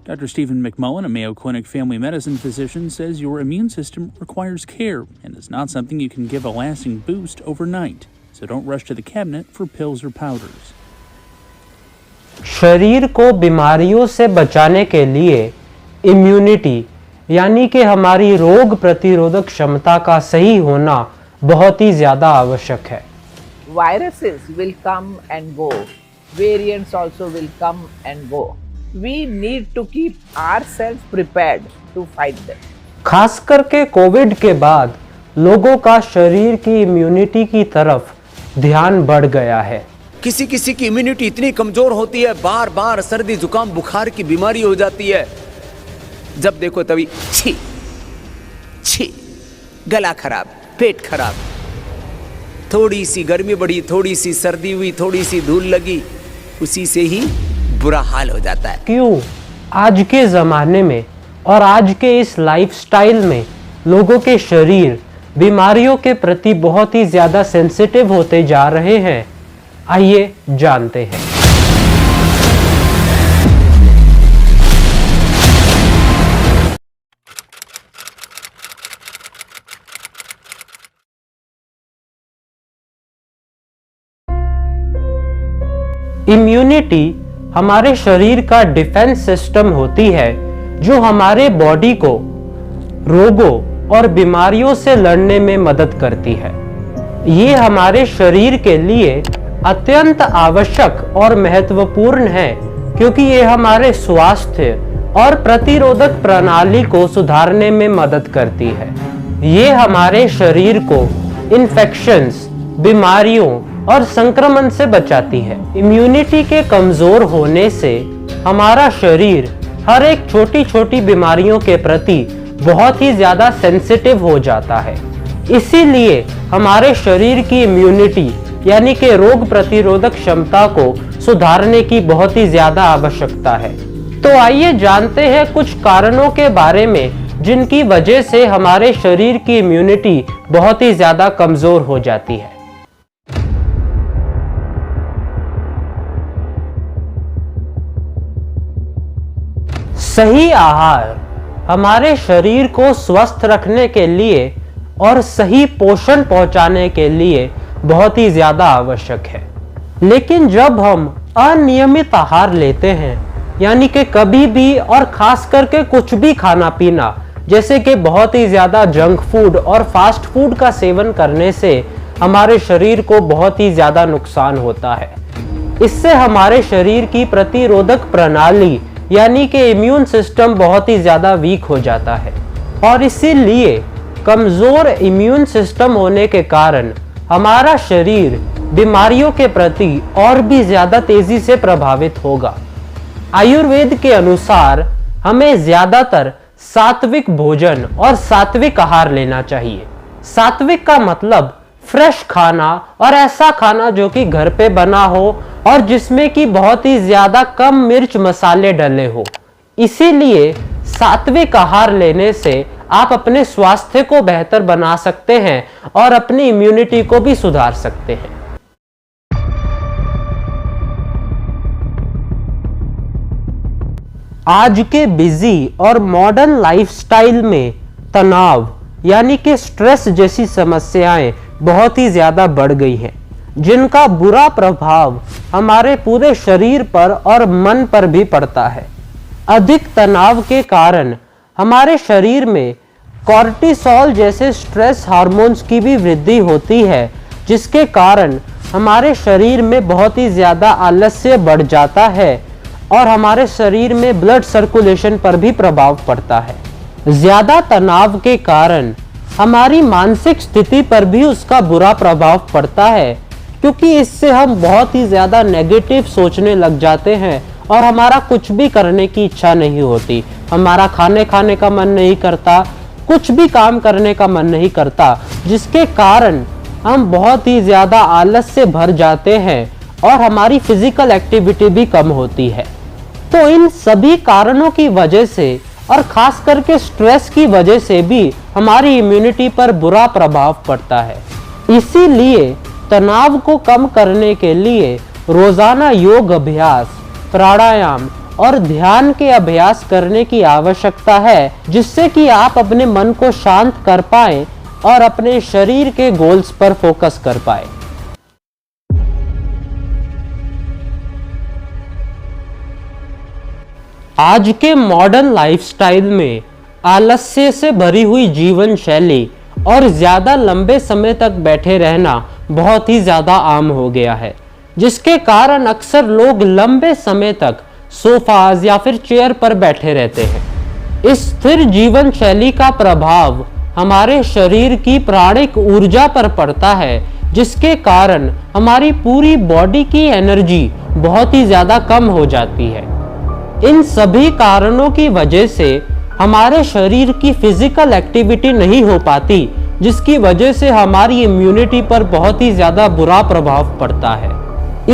Dr. Stephen McMullen, a Mayo Clinic family medicine physician, says your immune system requires care and is not something you can give a lasting boost overnight. So don't rush to the cabinet for pills or powders. शरीर को बीमारियों से बचाने के लिए immunity यानी कि हमारी रोग प्रतिरोधक क्षमता का सही होना बहुत ही ज़्यादा आवश्यक है। Viruses will come and go. Variants also will come and go. We need to keep ourselves prepared to fight them. खास करके कोविड के बाद लोगों का शरीर की इम्यूनिटी की तरफ ध्यान बढ़ गया है। किसी किसी की इम्यूनिटी इतनी कमजोर होती है, बार बार सर्दी जुकाम बुखार की बीमारी हो जाती है। जब देखो तभी छी छी, गला खराब, पेट खराब, थोड़ी सी गर्मी बढ़ी, थोड़ी सी सर्दी हुई, थोड़ी सी धूल लगी, उसी से ही बुरा हाल हो जाता है। क्यों? आज के ज़माने में और आज के इस लाइफस्टाइल में लोगों के शरीर बीमारियों के प्रति बहुत ही ज़्यादा सेंसिटिव होते जा रहे हैं। आइए जानते हैं। इम्यूनिटी हमारे शरीर का डिफेंस सिस्टम होती है जो हमारे बॉडी को रोगों और बीमारियों से लड़ने में मदद करती है। ये हमारे शरीर के लिए अत्यंत आवश्यक और महत्वपूर्ण है क्योंकि ये हमारे स्वास्थ्य और प्रतिरोधक प्रणाली को सुधारने में मदद करती है। ये हमारे शरीर को इन्फेक्शंस, बीमारियों और संक्रमण से बचाती है। इम्यूनिटी के कमजोर होने से हमारा शरीर हर एक छोटी छोटी बीमारियों के प्रति बहुत ही ज्यादा सेंसिटिव हो जाता है। इसीलिए हमारे शरीर की इम्यूनिटी यानी कि रोग प्रतिरोधक क्षमता को सुधारने की बहुत ही ज्यादा आवश्यकता है। तो आइए जानते हैं कुछ कारणों के बारे में जिनकी वजह से हमारे शरीर की इम्यूनिटी बहुत ही ज्यादा कमजोर हो जाती है। सही आहार हमारे शरीर को स्वस्थ रखने के लिए और सही पोषण पहुंचाने के लिए बहुत ही ज्यादा आवश्यक है। लेकिन जब हम अनियमित आहार लेते हैं यानी कि कभी भी और खास करके कुछ भी खाना पीना जैसे कि बहुत ही ज्यादा जंक फूड और फास्ट फूड का सेवन करने से हमारे शरीर को बहुत ही ज्यादा नुकसान होता है। इससे हमारे शरीर की प्रतिरोधक प्रणाली यानी कि इम्यून सिस्टम बहुत ही ज्यादा वीक हो जाता है और इसीलिए कमजोर इम्यून सिस्टम होने के कारण हमारा शरीर बीमारियों के प्रति और भी ज्यादा तेजी से प्रभावित होगा। आयुर्वेद के अनुसार हमें ज्यादातर सात्विक भोजन और सात्विक आहार लेना चाहिए। सात्विक का मतलब फ्रेश खाना और ऐसा खाना जो कि घर पे बना हो और जिसमें कि बहुत ही ज्यादा कम मिर्च मसाले डले हो। इसीलिए सात्विक आहार लेने से आप अपने स्वास्थ्य को बेहतर बना सकते हैं और अपनी इम्यूनिटी को भी सुधार सकते हैं। आज के बिजी और मॉडर्न लाइफस्टाइल में तनाव यानी कि स्ट्रेस जैसी समस्याएं बहुत ही ज्यादा बढ़ गई हैं जिनका बुरा प्रभाव हमारे पूरे शरीर पर और मन पर भी पड़ता है। अधिक तनाव के कारण हमारे शरीर में कॉर्टिसोल जैसे स्ट्रेस हार्मोन्स की भी वृद्धि होती है जिसके कारण हमारे शरीर में बहुत ही ज़्यादा आलस्य बढ़ जाता है और हमारे शरीर में ब्लड सर्कुलेशन पर भी प्रभाव पड़ता है। ज़्यादा तनाव के कारण हमारी मानसिक स्थिति पर भी उसका बुरा प्रभाव पड़ता है क्योंकि इससे हम बहुत ही ज़्यादा नेगेटिव सोचने लग जाते हैं और हमारा कुछ भी करने की इच्छा नहीं होती। हमारा खाने का मन नहीं करता, कुछ भी काम करने का मन नहीं करता, जिसके कारण हम बहुत ही ज़्यादा आलस से भर जाते हैं और हमारी फिजिकल एक्टिविटी भी कम होती है। तो इन सभी कारणों की वजह से और खास करके स्ट्रेस की वजह से भी हमारी इम्यूनिटी पर बुरा प्रभाव पड़ता है। इसीलिए तनाव को कम करने के लिए रोजाना योग अभ्यास, प्राणायाम और ध्यान के अभ्यास करने की आवश्यकता है, जिससे कि आप अपने मन को शांत कर पाएं और अपने शरीर के गोल्स पर फोकस कर पाएं। आज के मॉडर्न लाइफस्टाइल में आलस्य से भरी हुई जीवन शैली और ज्यादा लंबे समय तक बैठे रहना बहुत ही ज्यादा आम हो गया है, जिसके कारण अक्सर लोग लंबे समय तक सोफाज या फिर चेयर पर बैठे रहते हैं। इस स्थिर जीवन शैली का प्रभाव हमारे शरीर की प्राणिक ऊर्जा पर पड़ता है, जिसके कारण हमारी पूरी बॉडी की एनर्जी बहुत ही ज्यादा कम हो जाती है। इन सभी कारणों की वजह से हमारे शरीर की फिजिकल एक्टिविटी नहीं हो पाती, जिसकी वजह से हमारी इम्यूनिटी पर बहुत ही ज्यादा बुरा प्रभाव पड़ता है।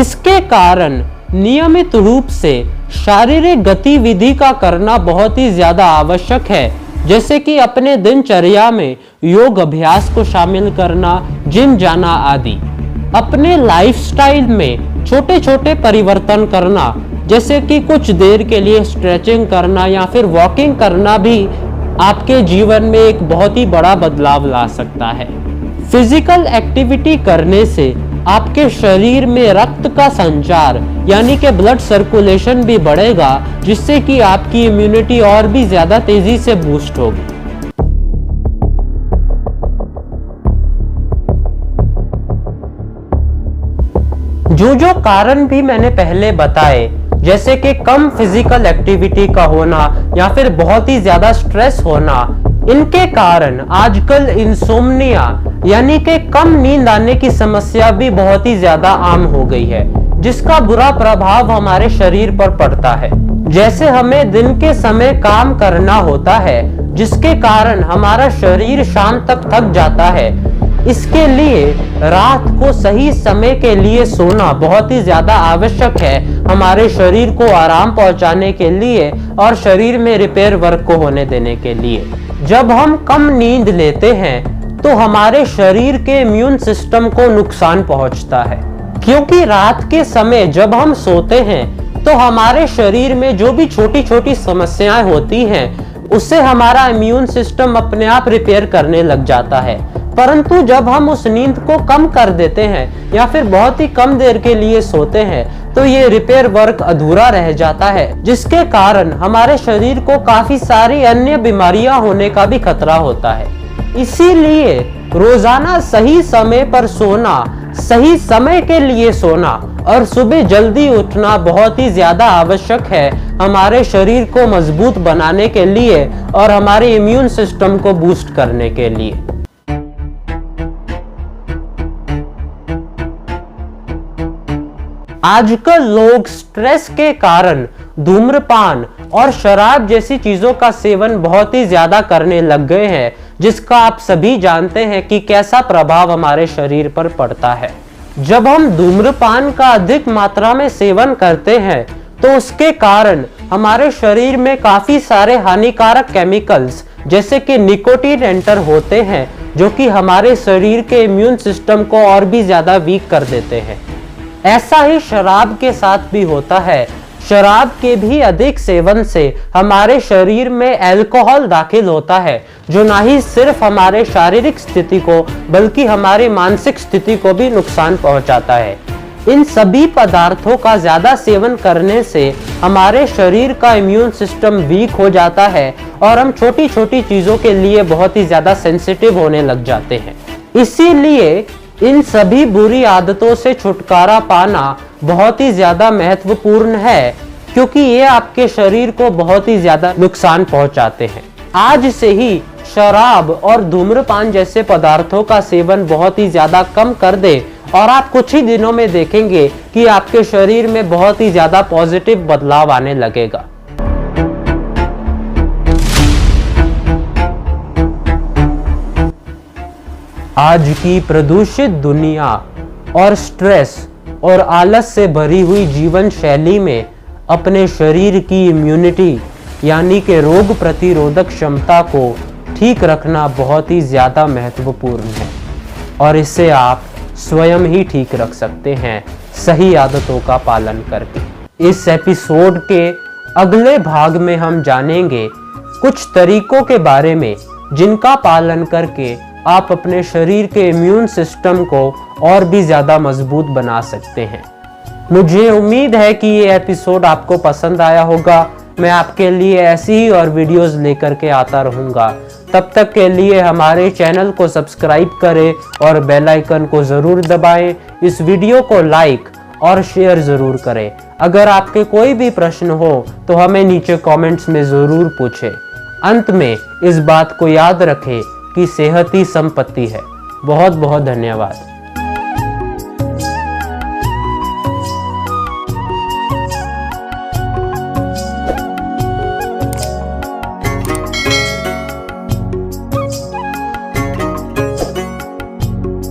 इसके कारण नियमित रूप से शारीरिक गतिविधि का करना बहुत ही ज्यादा आवश्यक है, जैसे कि अपने दिनचर्या में योग अभ्यास को शामिल करना, जिम जाना आदि। अपने लाइफस्टाइल में छोटे छोटे परिवर्तन करना, जैसे कि कुछ देर के लिए स्ट्रेचिंग करना या फिर वॉकिंग करना भी आपके जीवन में एक बहुत ही बड़ा बदलाव ला सकता है। फिजिकल एक्टिविटी करने से आपके शरीर में रक्त का संचार यानी कि ब्लड सर्कुलेशन भी बढ़ेगा, जिससे कि आपकी इम्यूनिटी और भी ज्यादा तेजी से बूस्ट होगी। जो कारण भी मैंने पहले बताए, जैसे कि कम फिजिकल एक्टिविटी का होना या फिर बहुत ही ज्यादा स्ट्रेस होना, इनके कारण आजकल इंसोम्निया यानी कि कम नींद आने की समस्या भी बहुत ही ज्यादा आम हो गई है, जिसका बुरा प्रभाव हमारे शरीर पर पड़ता है। जैसे हमें दिन के समय काम करना होता है, जिसके कारण हमारा शरीर शाम तक थक जाता है। इसके लिए रात को सही समय के लिए सोना बहुत ही ज्यादा आवश्यक है, हमारे शरीर को आराम पहुंचाने के लिए और शरीर में रिपेयर वर्क को होने देने के लिए। जब हम कम नींद लेते हैं तो हमारे शरीर के इम्यून सिस्टम को नुकसान पहुंचता है, क्योंकि रात के समय जब हम सोते हैं तो हमारे शरीर में जो भी छोटी छोटी समस्याएं होती हैं, उससे हमारा इम्यून सिस्टम अपने आप रिपेयर करने लग जाता है। परंतु जब हम उस नींद को कम कर देते हैं या फिर बहुत ही कम देर के लिए सोते हैं, तो ये रिपेयर वर्क अधूरा रह जाता है, जिसके कारण हमारे शरीर को काफी सारी अन्य बीमारियां होने का भी खतरा होता है। इसीलिए रोजाना सही समय पर सोना, सही समय के लिए सोना और सुबह जल्दी उठना बहुत ही ज्यादा आवश्यक है, हमारे शरीर को मजबूत बनाने के लिए और हमारे इम्यून सिस्टम को बूस्ट करने के लिए। आजकल लोग स्ट्रेस के कारण धूम्रपान और शराब जैसी चीजों का सेवन बहुत ही ज्यादा करने लग गए हैं, जिसका आप सभी जानते हैं कि कैसा प्रभाव हमारे शरीर पर पड़ता है। जब हम धूम्रपान का अधिक मात्रा में सेवन करते हैं तो उसके कारण हमारे शरीर में काफी सारे हानिकारक केमिकल्स जैसे कि निकोटीन एंटर होते हैं, जो कि हमारे शरीर के इम्यून सिस्टम को और भी ज्यादा वीक कर देते हैं। ऐसा ही शराब के साथ भी होता है। शराब के भी अधिक सेवन से हमारे शरीर में अल्कोहल दाखिल होता है, जो ना ही सिर्फ हमारे शारीरिक स्थिति को बल्कि हमारी मानसिक स्थिति को भी नुकसान पहुंचाता है। इन सभी पदार्थों का ज्यादा सेवन करने से हमारे शरीर का इम्यून सिस्टम वीक हो जाता है और हम छोटी छोटी चीजों के लिए बहुत ही ज्यादा सेंसिटिव होने लग जाते हैं। इसीलिए इन सभी बुरी आदतों से छुटकारा पाना बहुत ही ज्यादा महत्वपूर्ण है, क्योंकि ये आपके शरीर को बहुत ही ज्यादा नुकसान पहुंचाते हैं। आज से ही शराब और धूम्रपान जैसे पदार्थों का सेवन बहुत ही ज्यादा कम कर दे और आप कुछ ही दिनों में देखेंगे कि आपके शरीर में बहुत ही ज्यादा पॉजिटिव बदलाव आने लगेगा। आज की प्रदूषित दुनिया और स्ट्रेस और आलस से भरी हुई जीवन शैली में अपने शरीर की इम्यूनिटी यानी कि रोग प्रतिरोधक क्षमता को ठीक रखना बहुत ही ज़्यादा महत्वपूर्ण है, और इसे आप स्वयं ही ठीक रख सकते हैं सही आदतों का पालन करके। इस एपिसोड के अगले भाग में हम जानेंगे कुछ तरीकों के बारे में जिनका पालन करके आप अपने शरीर के इम्यून सिस्टम को और भी ज़्यादा मजबूत बना सकते हैं। मुझे उम्मीद है कि ये एपिसोड आपको पसंद आया होगा। मैं आपके लिए ऐसी ही और वीडियोस लेकर के आता रहूँगा। तब तक के लिए हमारे चैनल को सब्सक्राइब करें और बेल आइकन को ज़रूर दबाएं। इस वीडियो को लाइक और शेयर ज़रूर करें। अगर आपके कोई भी प्रश्न हो तो हमें नीचे कमेंट्स में ज़रूर पूछें। अंत में इस बात को याद रखें कि सेहत ही संपत्ति है। बहुत बहुत धन्यवाद।